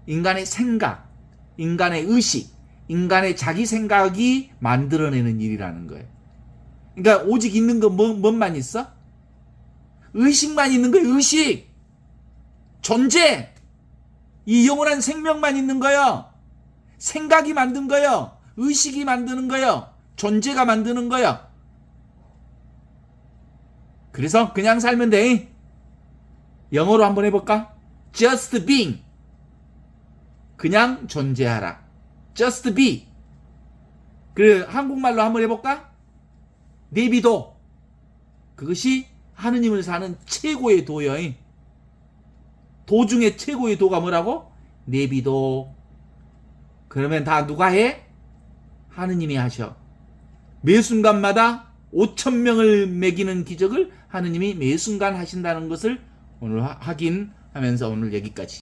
인간의 생각, 인간의 의식, 인간의 자기 생각이 만들어내는 일이라는 거예요. 그러니까 오직 있는 거 뭔만 있어? 의식만 있는 거예요. 의식. 존재. 이 영원한 생명만 있는 거요. 생각이 만든 거요. 의식이 만드는 거요. 존재가 만드는 거요. 그래서 그냥 살면 돼. 영어로 한번 해볼까? Just being. 그냥 존재하라. Just be. 그래, 한국말로 한번 해볼까? 내비도. 그것이 하느님을 사는 최고의 도요. 도 중에 최고의 도가 뭐라고? 내비도. 그러면 다 누가 해? 하느님이 하셔. 매 순간마다 5,000명을 먹이는 기적을 하느님이 매 순간 하신다는 것을 오늘 확인하면서 오늘 여기까지.